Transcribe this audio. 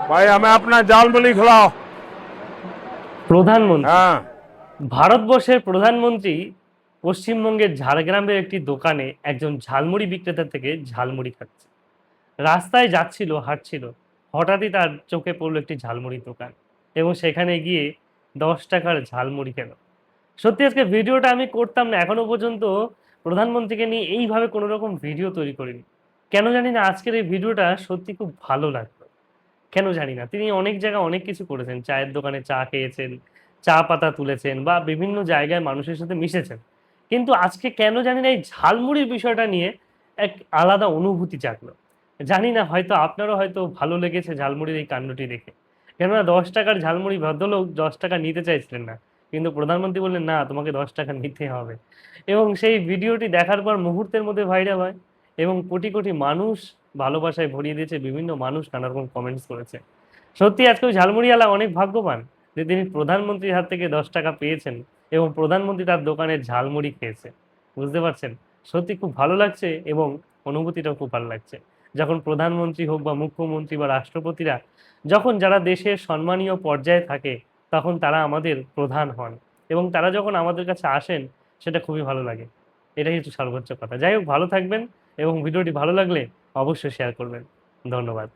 भाई हमें अपना झालमुड़ी खिलाओ। প্রধানমন্ত্রী, हाँ। ভারতবর্ষের প্রধানমন্ত্রী পশ্চিমবঙ্গের ঝাড়গ্রামের একটি দোকানে একজন ঝালমুড়ি বিক্রেতা থেকে ঝালমুড়ি খাচ্ছে। রাস্তায় যাচ্ছিল, হাঁটছিল, হঠাৎই তার চোখে পড়লো একটি ঝালমুড়ির দোকান এবং সেখানে গিয়ে 10 টাকার ঝালমুড়ি খেল। সত্যি আজকে ভিডিওটা আমি করতাম না, এখনো পর্যন্ত প্রধানমন্ত্রীকে নিয়ে এইভাবে কোনো রকম ভিডিও তৈরি করিনি। কেন জানি না আজকের এই ভিডিওটা সত্যি খুব ভালো লাগলো। কেন জানি না। তিনি অনেক জায়গায় অনেক কিছু করেছেন। চায়ের দোকানে চা খেয়েছেন, চা পাতা তুলেছেন বা বিভিন্ন জায়গায় মানুষের সাথে মিশেছেন। কিন্তু আজকে কেন জানি না এই ঝালমুড়ির বিষয়টা নিয়ে এক আলাদা অনুভূতি জাগলো। জানি না, হয়তো আপনারও হয়তো ভালো লেগেছে ঝালমুড়ির এই কাণ্ডটি দেখে। কেননা 10 টাকার ঝালমুড়ি ভদ্রলোক 10 টাকা নিতে চাইছিলেন না। কিন্তু প্রধানমন্ত্রী বললেন, "না, তোমাকে 10 টাকা নিতে হবে।" এবং সেই ভিডিওটি দেখার পর মুহূর্তের মধ্যে ভাইরাল হয় এবং কোটি, কোটি মানুষ ভালোবাসায় ভরিয়ে দিয়েছে। বিভিন্ন মানুষ নানা রকম কমেন্টস করেছে। সত্যি আজকে ওই ঝালমুড়িওয়ালা অনেক ভাগ্যবান যে তিনি প্রধানমন্ত্রীর হাত থেকে 10 টাকা পেয়েছেন এবং প্রধানমন্ত্রী তার দোকানে ঝালমুড়ি খেয়েছে। বুঝতে পারছেন? সত্যি খুব ভালো লাগছে এবং অনুভূতিটাও খুব ভালো লাগছে। যখন প্রধানমন্ত্রী হোক বা মুখ্যমন্ত্রী বা রাষ্ট্রপতিরা যখন যারা দেশের সম্মানীয় পর্যায়ে থাকে তখন তারা আমাদের প্রধান হন এবং তারা যখন আমাদের কাছে আসেন সেটা খুবই ভালো লাগে। এটাই হচ্ছে সর্বোচ্চ কথা। যাই হোক, ভালো থাকবেন এবং ভিডিওটি ভালো লাগলে অবশ্যই শেয়ার করবেন। ধন্যবাদ।